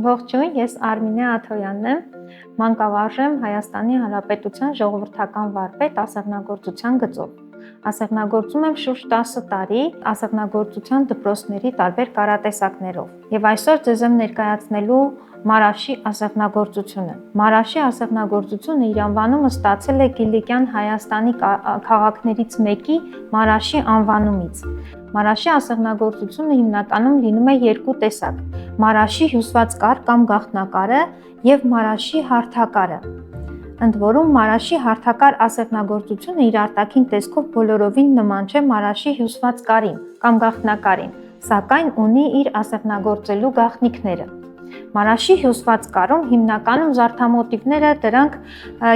Ողջույն, ես Արմինե Աթոյանն եմ, մանկավարժ եմ Հայաստանի Հանրապետության ժողովրդական վարպետ ասեղնագործության գծով։ Ասեղնագործում եմ շուրջ 10 տարի ասեղնագործության դպրոցների տարբեր կարատեսակներով։ Եվ այսօր ձեզ եմ ներկայացնելու Մարաշի ասեղնագործությունը։ Մարաշի ասեղնագործությունը իր անվանումը ստացել է Կիլիկյան Հայաստանի քաղաքներից մեկի Մարաշի անվանումից։ Մարաշի ասեղնագործությունը հիմնականում լինում է երկու տեսակ՝ Մարաշի հյուսված կար կամ գաղտնակարը եւ Մարաշի հարթակարը։ Ընդ որում Մարաշի հարթակար ասեղնագործությունը իր արտաքին տեսքով բոլորովին նման չէ Մարաշի հյուսված կարին կամ գաղտնակարին, սակայն ունի իր ասեղնագործելու գաղտնիքները։ Մարաշի հյուսված կարում հիմնականում զարդամոտիվները դրանք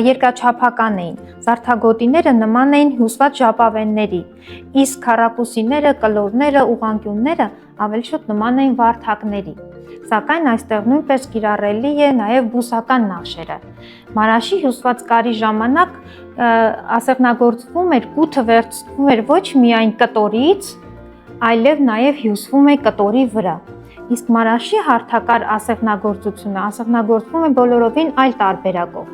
երկրաչափական էին։ Զարդագոտիները նման էին հյուսված ժապավենների, իսկ քառակուսիները, կլորները, ուղղանկյունները ավելի շուտ նման էին վարդակների։ Սակայն այստեղ նույնպես կիրառելի է նաև բուսական նախշերը։ Մարաշի հյուսված կարի ժամանակ ասեղնագործվում էր, կութը վերցվում էր ոչ միայն կտորից, այլև նաև հյուսվում է կտորի վրա։ Իսկ Մարաշի հարթակար ասեղնագործությունը ասեղնագործվում է բոլորովին այլ տարբերակով։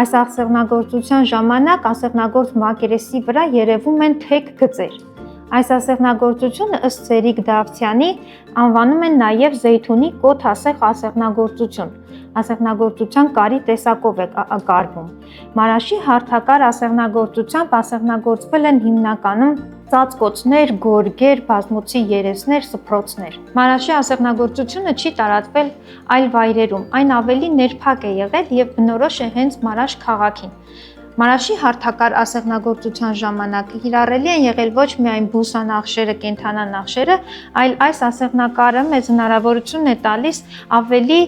Այս ասեղնագործության ժամանակ ասեղնագործ մակերեսի վրա երևում են թեք գծեր։ Այս ասեղնագործությունը ըստ Սերիկ Դավթյանի անվանում են նաև զեյթունի կոթ-ասեղ ասեղնագործություն։ Ասեղնագործության կարի տեսակով է կարվում։ Մարաշի հարթակար ասեղնագործությամբ ասեղնագործվել են հիմնականում ծածկոցներ, գորգեր, բազմոցի երեսներ, սփռոցներ։ Մարաշի ասեղնագործությունը չի տարածվել այլ վայրերում, այն ավելի ներփակ է եղել եւ բնորոշ է հենց Մարաշ քաղաքին։ Մարաշի հարթակար ասեղնագործության ժամանակ կիրառելի են եղել ոչ միայն բուսանախշերը, կենդանանախշերը, այլ այս ասեղնակարը մեզ հնարավորություն է տալիս ավելի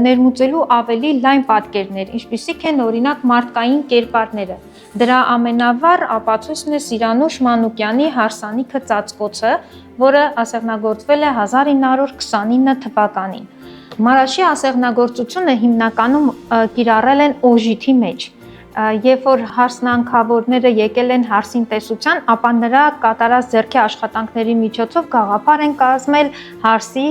ներմուծելու ավելի լայն պատկերներ, ինչպիսիք են օրինակ մարդկային կերպարները։ Դրա ամենավառ ապացույցն է Սիրանուշ Մանուկյանի հարսանիքը ծածկոցը, որը ասեղնագործվել է 1929 թվականին։ Մարաշի ասեղնագործությունը հիմնականում կիրառել են օժիթի մեջ։ Երբ որ հարսնանքավորները եկել են հարսին տեսության, ապա նրա կատարած ձեռքի աշխատանքների միջոցով գաղափար են կազմել հարսի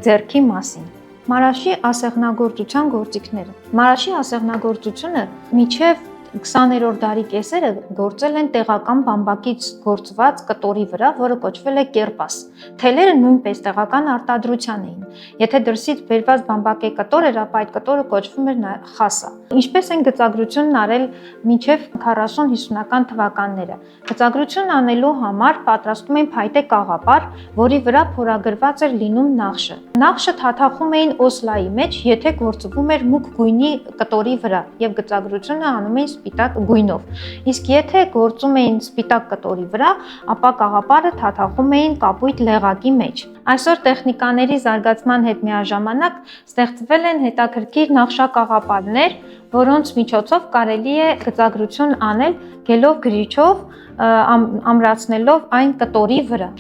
ձեռքի մասին։ Մարաշի ասեղնագործության գործիքները։ Մարաշի ասեղնագործությունը մինչև 20-րդ դարի կեսերը գործել են տեղական բամբակից գործված կտորի վրա, որը կոչվել է կերպաս։ Թելերը նույնպես տեղական արտադրության էին։ Եթե դրսից բերված բամբակե կտոր էր, ապա այդ կտորը կոչվում էր խասա։ Ինչպես են գծագրությունն արել մինչև 40-50-ական թվականները։ Գծագրություն անելու համար պատրաստում էին փայտե կաղապար, որի վրա փորագրված էր լինում նախշը։ Նախշը թաթախում էին օսլայի մեջ, եթե գործվում էր մուգ գույնի կտորի վրա, եւ գծագրությունը անում էին սպիտակ գույնով։ Իսկ եթե գործում էին սպիտակ կտորի վրա, ապա կաղապարը թաթախում էին կապույտ լեղակի մեջ։ Այսօր տեխնիկաների զարգացման հետ միաժամանակ ստեղծվել են հետաքրքիր նախշակաղապարներ, որոնց միջոցով կարելի է գծագրություն անել գելով գրիչով, ամրացնելով այն կտորի վրա։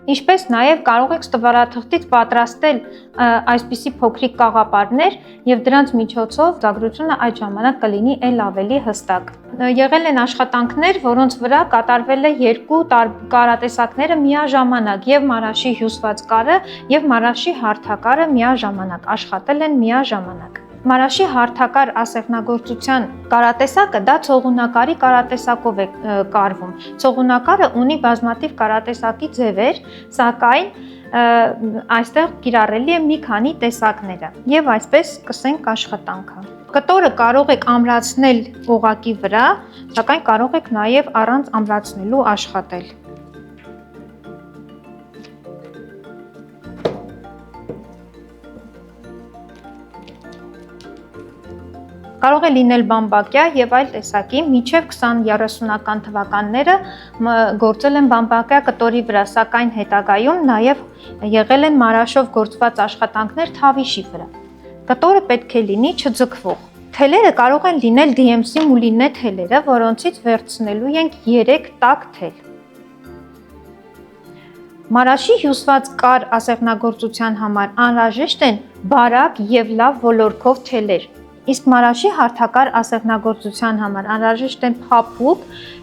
Ինչպես նաև կարող եք ստվարաթղթից պատրաստել այսպիսի փոքրիկ կաղապարներ եւ դրանց միջոցով գծագրությունը այդ ժամանակ կլինի այլ ավելի հստակ։ Եղել են աշխատանքներ, որոնց վրա կատարվել է երկու կարատեսակները միաժամանակ, եւ Մարաշի հյուսված կարը եւ Մարաշի հարթակարը միաժամանակ աշխատել են միաժամանակ։ Մարաշի հարթակար ասեղնագործության կարատեսակը դա ցողունակարի կարատեսակով է կարվում։ Ցողունակարը ունի բազմաթիվ կարատեսակի ձևեր, սակայն այստեղ կիրառելի է մի քանի տեսակները։ Եվ այսպես սկսենք աշխատանքը։ Կտորը կարող եք ամրացնել օղակի վրա, սակայն կարող եք նաև առանց ամրացնելու աշխատել։ Կարող է լինել բամբակյա եւ այլ տեսակի, մինչև 20-30-ական թվականները գործել են բամբակյա կտորի վրա, սակայն հետագայում նաեւ եղել են մարաշով գործված աշխատանքներ թավիշի վրա։ Կտորը պետք է լինի չձգվող։ Թելերը կարող են լինել DMC մուլինե թելերը, որոնցից վերցնելու ենք 3 տաք թել։ Մարաշի հյուսված կար ասեղնագործության համար անհրաժեշտ են բարակ եւ լավ ոլորքով թելեր։ Իսկ Մարաշի հարթակար ասեղնագործության համար անհրաժեշտ են փափուկ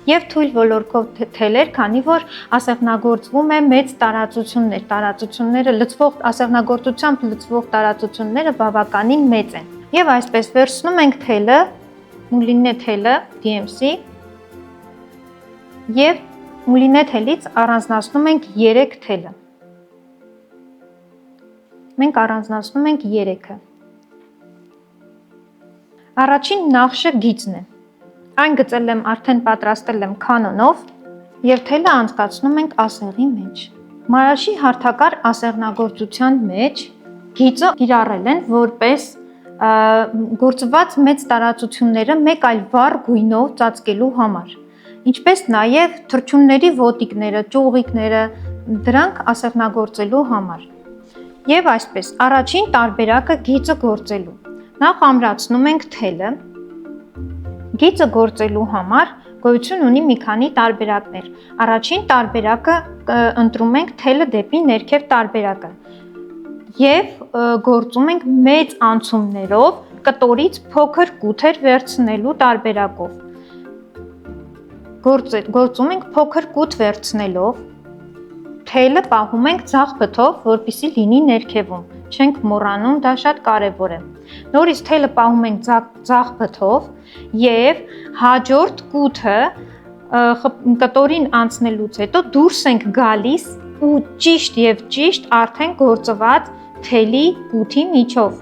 եւ թույլ ոլորքով թելեր, քանի որ ասեղնագործվում է մեծ տարածությունները լցվող ասեղնագործությամբ լցվող տարածությունները բավականին մեծ են։ Եվ այսպես վերցնում ենք թելը, մուլինե թելը, DMC եւ մուլինե թելից առանձնացնում ենք 3 թելը։ Մենք առանձնացնում ենք 3-ը։ Առաջին նախշը գիծն է։ Այն գծել եմ, արդեն պատրաստել եմ կանոնով եւ թելը անցկացնում ենք ասեղի մեջ։ Մարաշի հարթակար ասեղնագործության մեջ գիծը կիրառել են որպես գործված մեծ տարածությունները մեկ այլ վառ գույնով ծածկելու համար, ինչպես նաեւ թռչունների ոտիկները, ճյուղիկները, դրանք ասեղնագործելու համար։ Եվ այսպես, առաջին տարբերակը գիծը գործելու։ Նախ ամրացնում ենք թելը։ Գիծը գործելու համար գոյություն ունի մի քանի տարբերակներ։ Առաջին տարբերակը ընտրում ենք թելը դեպի ներքև տարբերակը եւ գործում ենք մեծ անցումներով կտորից փոքր կութեր վերցնելու տարբերակով։ Գործում ենք փոքր կութ վերցնելով, թելը պահում ենք ձախ բթով, որպեսզի լինի ներքևում։ Չենք մոռանում, դա շատ կարևոր է։ Նորից թելը պահում ենք ձախ բթով եւ հաջորդ կութը կտորին անցնելուց հետո դուրս ենք գալիս ու ճիշտ արդեն գործված թելի կութի միջով,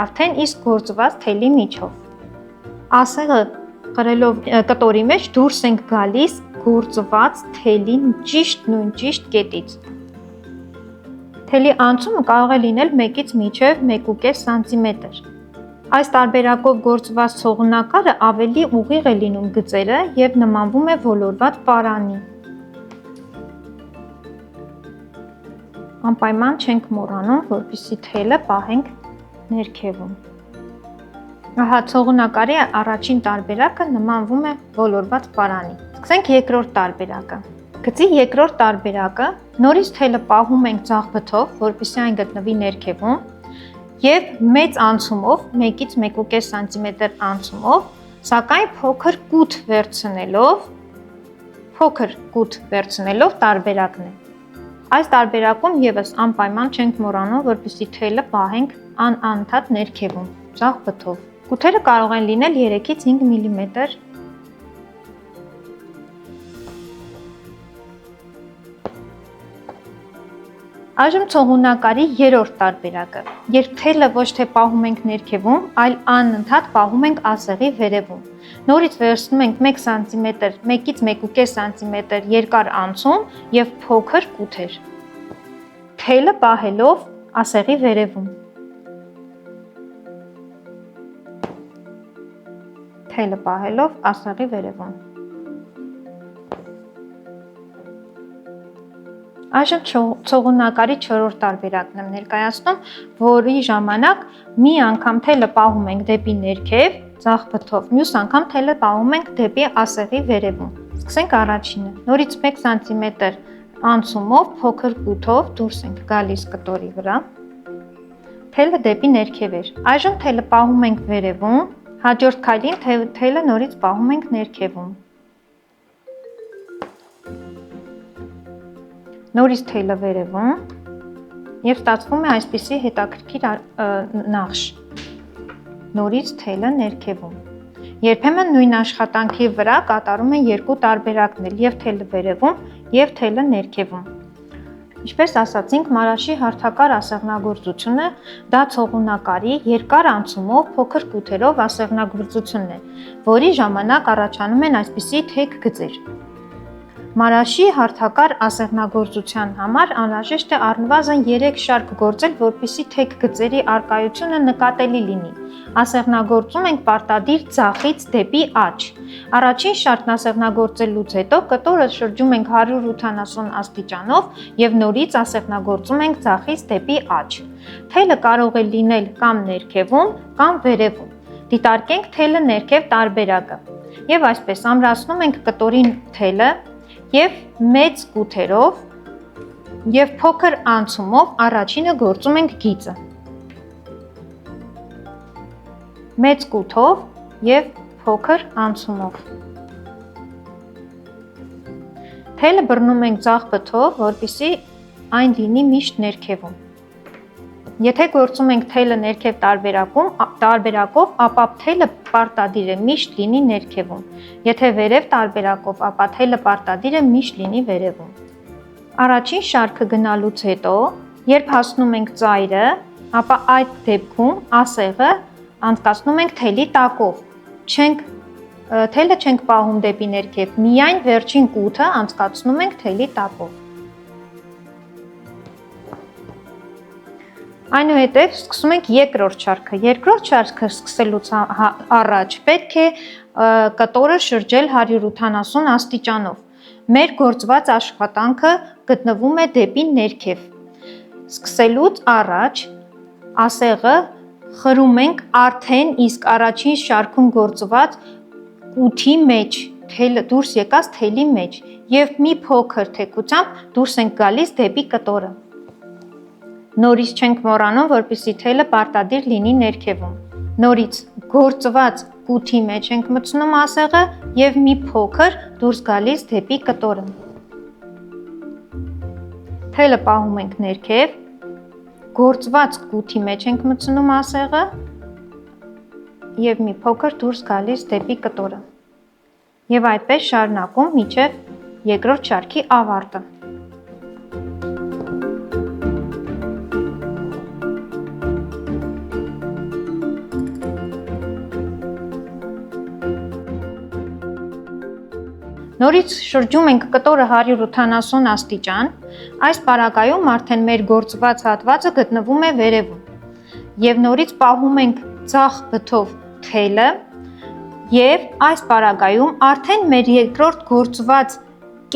արդեն իսկ գործված թելի միջով։ Ասեղը կրելով կտորի մեջ դուրս ենք գալիս գործված թելի ճիշտ կետից։ Թելի անցումը կարող է լինել 1-ից մինչև 1.5 սանտիմետր։ Այս տարբերակով գործված ցողունակարը ավելի ուղիղ է լինում գծերը եւ նմանվում է ոլորված պարանի։ Անպայման չենք մոռանում, որպեսզի թելը պահենք ներքևում։ Ահա ցողունակարի առաջին տարբերակը նմանվում է ոլորված պարանի։ Սկսենք երկրորդ տարբերակը։ Գծի երկրորդ տարբերակը նորից թելը պահում ենք ձախ բթով, որպեսզի այն գտնվի ներքևում, եւ մեծ անցումով, 1-ից 1.5 սանտիմետր անցումով, սակայն փոքր կութ վերցնելով տարբերակն է։ Այս տարբերակում եւս անպայման չենք մոռանում, որպեսզի թելը պահենք անընդհատ ներքևում, ձախ բթով։ Կութերը կարող են լինել 3-ից 5 մմ։ Այժմ ցողունակարի երրորդ տարբերակը, երբ թելը ոչ թե պահում ենք ներքևում, այլ անընդհատ պահում ենք ասեղի վերևում։ Նորից վերցնում ենք 1 սանտիմետր, 1-ից 1.5 սանտիմետր երկար անցում եւ փոքր կութեր։ Թելը պահելով ասեղի վերևում։ Թելը պահելով ասեղի վերևում։ Այժմ ցողունակարի 4-րդ տարբերակն եմ ներկայացնում, որի ժամանակ մի անգամ թելը պահում ենք դեպի ներքև, ձախ բթով, մյուս անգամ թելը պահում ենք դեպի ասեղի վերևում։ Սկսենք առաջինը։ Նորից 1 սանտիմետր անցումով փոքր կութով դուրս ենք գալիս կտորի վրա։ Թելը դեպի ներքև էր։ Այժմ թելը պահում ենք վերևում, հաջորդ քայլին թելը նորից պահում ենք ներքևում։ Նորից թելը վերևում եւ ստացվում է այսպիսի հետաքրքիր նախշ։ Նորից թելը ներքևում։ Երբեմն նույն աշխատանքի վրա կատարում են երկու տարբերակներ՝ եւ թելը վերևում, եւ թելը ներքևում։ Ինչպես ասացինք, մարաշի հարթակար ասեղնագործությունը դա ցողունակարի երկար անցումով փոքր կութերով ասեղնագործությունն է, որի ժամանակ առաջանում են այսպիսի թեք գծեր։ Մարաշի հարթակար ասեղնագործության համար անհրաժեշտ է առնվազն 3 շարք գործել, որպեսզի թեք գծերի առկայությունը նկատելի լինի։ Ասեղնագործում ենք պարտադիր ձախից դեպի աջ։ Առաջին շարքն ասեղնագործելուց հետո կտորը շրջում ենք 180 աստիճանով եւ նորից ասեղնագործում ենք ձախից դեպի աջ։ Թելը կարող է լինել կամ ներքևում, կամ վերևում։ Դիտարկենք թելը ներքև տարբերակը։ Եվ այսպես ամրացնում ենք կտորին թելը եւ մեծ կութերով եւ փոքր անցումով առաջինը գործում ենք գիծը։ Մեծ կութով եւ փոքր անցումով։ Թելը բռնում ենք ձախ բթով, որպեսզի այն լինի միշտ ներքևում։ Եթե գործում ենք թելը ներքև տարբերակով, ապա թելը պարտադիր է միշտ լինի ներքևում։ Եթե վերև տարբերակով, ապա թելը պարտադիր է միշտ լինի վերևում։ Առաջին շարքը գնալուց հետո, երբ հասնում ենք ծայրը, ապա այդ դեպքում ասեղը անցկացնում ենք թելի տակով։ Թելը չենք պահում դեպի ներքև, միայն վերջին կութը անցկացնում ենք թելի տակով։ Այնուհետև սկսում ենք երկրորդ շարքը։ Երկրորդ շարքը սկսելուց առաջ պետք է կտորը շրջել 180 աստիճանով։ Մեր գործված աշխատանքը գտնվում է դեպի ներքև։ Սկսելուց առաջ ասեղը խրում ենք արդեն իսկ առաջին շարքում գործված կութի մեջ, դուրս եկած թելի մեջ եւ մի փոքր թեքությամբ դուրս ենք գալիս դեպի կտորը։ Նորից չենք մոռանում, որպեսզի թելը պարտադիր լինի ներքևում։ Նորից գործված կութի մեջ ենք մտցնում ասեղը եւ մի փոքր դուրս գալիս դեպի կտորը։ Թելը պահում ենք ներքև, գործված կութի մեջ ենք մտցնում ասեղը եւ մի փոքր դուրս գալիս դեպի կտորը։ Եվ այդպես շարունակում մինչև երկրորդ շարքի ավարտը։ Նորից շրջում ենք կտորը 180 աստիճան, այս պարագայում արդեն մեր գործված հատվածը գտնվում է վերևում եւ նորից պահում ենք ձախ բթով թելը եւ այս պարագայում արդեն մեր երկրորդ գործված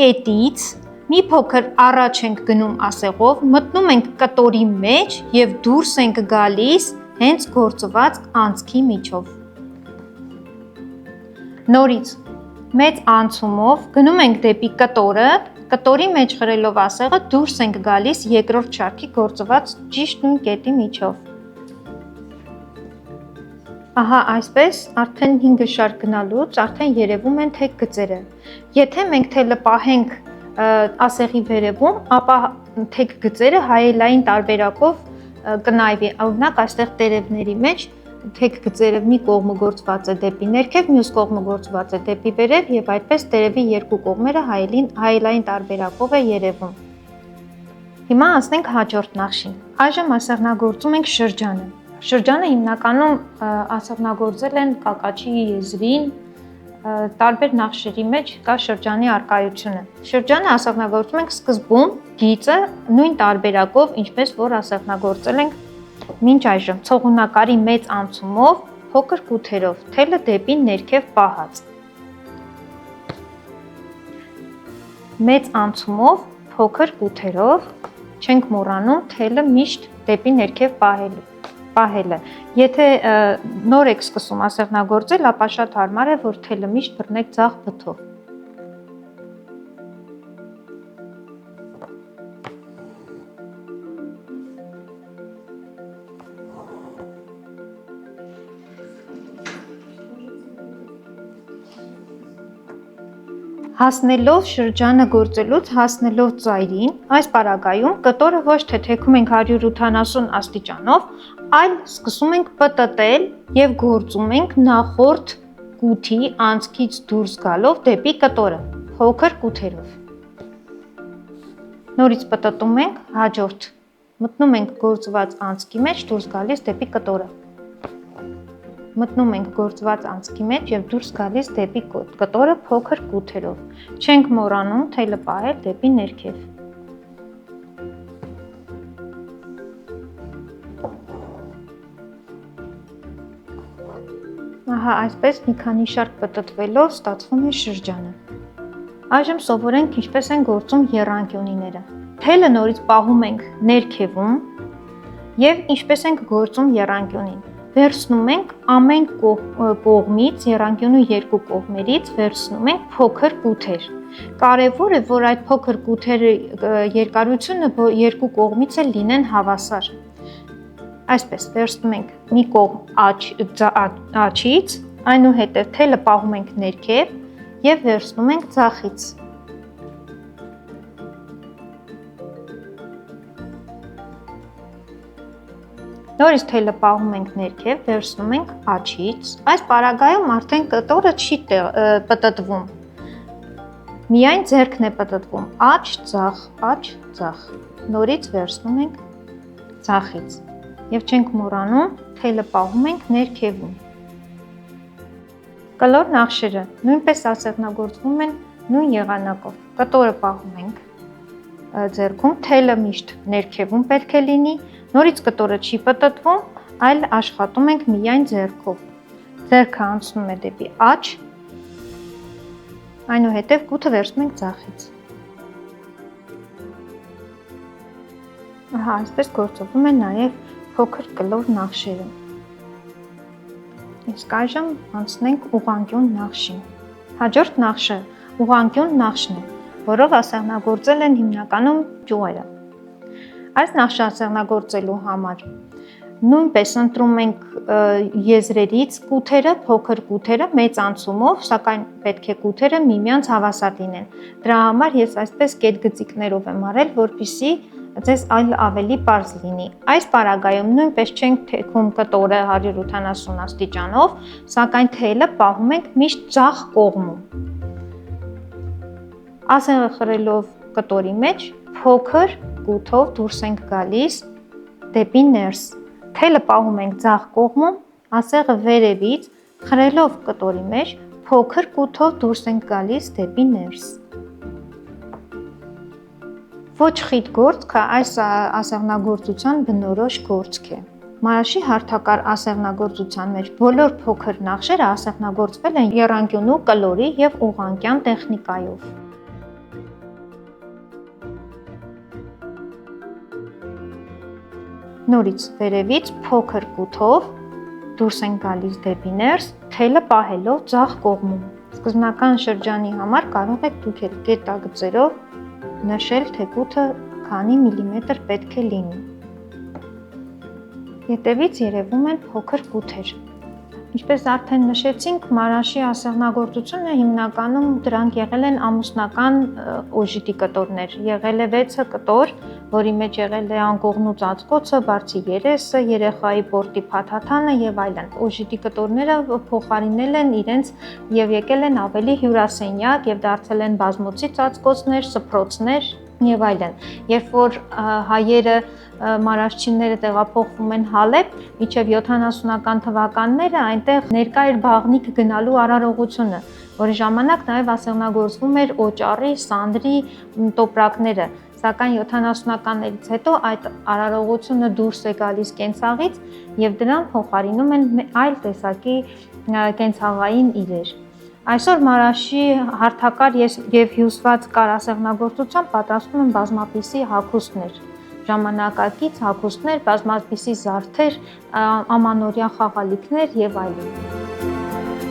կետից մի փոքր առաջ ենք գնում ասեղով, մտնում ենք կտորի մեջ եւ դուրս ենք գալիս հենց գործված անցքի միջով։ Նորից մեծ անցումով գնում ենք դեպի կտորը, կտորի մեջ խրելով ասեղը դուրս ենք գալիս երկրորդ շարքի գործված ճիշտ նույն կետի միջով։ Ահա այսպես արդեն 5 շարք գնալուց արդեն երևում են թեք գծերը։ Եթե մենք թելը պահենք ասեղի վերևում, ապա թեք գծերը հայելային տարբերակով կնայվի։ Օրինակ այստեղ տերևների մեջ թեք գծերը մի կողմը գործված է դեպի ներքև, մյուս կողմը գործված է դեպի վերև եւ այդպես տերևի երկու կողմերը հայելային տարբերակով է երևում։ Հիմա անցնենք հաջորդ նախշին։ Այժմ ասեղնագործում ենք շրջանը։ Շրջանը հիմնականում ասեղնագործել են կակաչի եզրին, տարբեր նախշերի մեջ կա շրջանի առկայությունը։ Շրջանը ասեղնագործում ենք սկզբում գիծը նույն տարբերակով, ինչպես որ ասեղնագործել ենք մինչ այժմ, ցողունակարի մեծ անցումով, փոքր կութերով, թելը դեպի ներքև պահած։ Մեծ անցումով, փոքր կութերով, չենք մոռանում թելը միշտ դեպի ներքև պահելը։ Եթե նոր եք սկսում ասեղնագործել, ապա շատ հարմար է, որ թելը միշտ բռնեք ձախ բթով։ Հասնելով շրջանը գործելուց հասնելով ծայրին, այս պարագայում կտորը ոչ թե թեքում ենք 180 աստիճանով, այլ սկսում ենք պտտել եւ գործում ենք նախորդ կութի անցքից դուրս գալով դեպի կտորը, փոքր կութերով։ Նորից պտտում ենք, հաջորդ մտնում ենք գործված անցքի մեջ, դուրս գալիս դեպի կտորը։ Մտնում ենք գործված անցքի մեջ եւ դուրս գալիս դեպի կտորը փոքր կութերով։ Չենք մոռանում թելը պահել դեպի ներքև։ Ահա այսպես մի քանի շարք պտտվելով ստացվում է շրջանը։ Այժմ սովորենք ինչպես են գործում եռանկյունիները։ Թելը նորից պահում ենք ներքևում եւ ինչպես ենք գործում եռանկյունին։ Վերցնում ենք ամեն կողմից, եռանկյունու երկու կողմերից վերցնում ենք փոքր կութեր։ Կարևոր է, որ այդ փոքր կութերի երկարությունը երկու կողմից էլ լինեն հավասար։ Այսպես վերցնում ենք մի կողմ աջից, այնուհետև թելը պահում ենք ներքև եւ վերցնում ենք ձախից։ Նորից թելը պահում ենք ներքև, վերցնում ենք աչից։ Այս պարագայում արդեն կտորը չի պտտվում։ Միայն ձեռքն է պտտվում։ Աչ, ձախ, աչ, ձախ։ Նորից վերցնում ենք ձախից։ Եվ չենք մոռանում, թելը պահում ենք ներքևում։ Կլոր նախշերը նույնպես ասեղնագործվում են նույն եղանակով։ Կտորը պահում ենք ձեռքում, թելը միշտ ներքևում պետք է լինի, նորից կտորը չի պտտվում, այլ աշխատում ենք միայն ձեռքով։ Ձեռքը անցնում է դեպի աչ, այնուհետև կութը վերցնում ենք ձախից։ Ահա, այսպես գործվում է նաև փոքր կլոր նախշերը։ Իսկ այժմ անցնենք ուղղանկյուն նախշին։ Հաջորդ նախշը ուղղանկյուն նախշն է, որով ասեղնագործել են հիմնականում ճյուղերը։ Այս նախշը ասեղնագործելու համար նույնպես ընտրում ենք եզրերից կութերը, փոքր կութերը մեծ անցումով, սակայն պետք է կութերը միմյանց հավասար լինեն։ Դրա համար ես այսպես կետգծիկներով եմ արել, որպեսզի ձեզ ավելի պարզ լինի։ Այս պարագայում նույնպես չենք թեքում կտորը 180 աստիճանով, սակայն թելը պահում ենք միշտ ձախ կողմում։ Ասեղը խրելով կտորի մեջ, փոքր կութով դուրս ենք գալիս դեպի ներս։ Թելը պահում ենք ձախ կողմում, ասեղը վերևից խրելով կտորի մեջ, փոքր կութով դուրս ենք գալիս դեպի ներս։ Ոչ խիտ գործքը այս ասեղնագործության բնորոշ գործք է։ Մարաշի հարթակար ասեղնագործության մեջ բոլոր փոքր նախշերը ասեղնագործվել են եռանկյունու կլորի և ուղղանկյան տեխնիկայով։ Նորից վերևից փոքր կութով դուրս ենք գալիս դեպի ներս, թելը պահելով ձախ կողմում։ Սկզբնական շրջանի համար կարող եք դուք էլ կետագծերով նշել, թե կութը քանի միլիմետր պետք է լինի։ Ետևից երևում են փոքր կութեր։ Ինչպես արդեն նշեցինք, մարաշի ասեղնագործությունը հիմնականում դրանք եղել են ամուսնական օժիտի կտորներ։ Եղել է 6 կտոր, որի մեջ եղել է անկողնու ծածկոցը, բարձի երեսը, երեխայի պորտի փաթաթանը եւ այլն։ Օժիտի կտորները փոխարինել են իրենց եւ եկել են ավելի հյուրասենյակ եւ դարձել են բազմոցի ծածկոցներ, սփռոցներ եւ այլն։ Երբ որ հայերը մարաշչիները տեղափոխվում են Հալեբ, մինչև 70-ական թվականները այնտեղ ներկա էր բաղնիք գնալու արարողությունը, որի ժամանակ նաև ասեղնագործվում էր օճառի, սանդրի տոպրակները, սակայն 70-ականներից հետո այդ արարողությունը դուրս է գալիս կենցաղից եւ դրան փոխարինում են այլ տեսակի կենցաղային իրեր։ Այսօր մարաշի հարթակար եւ հյուսված կարասեղնագործությամբ պատրաստում են բազմապիսի հագուստներ, ժամանակակից հագուստներ, բազմապիսի զարդեր, ամանորյա խաղալիքներ եւ այլն։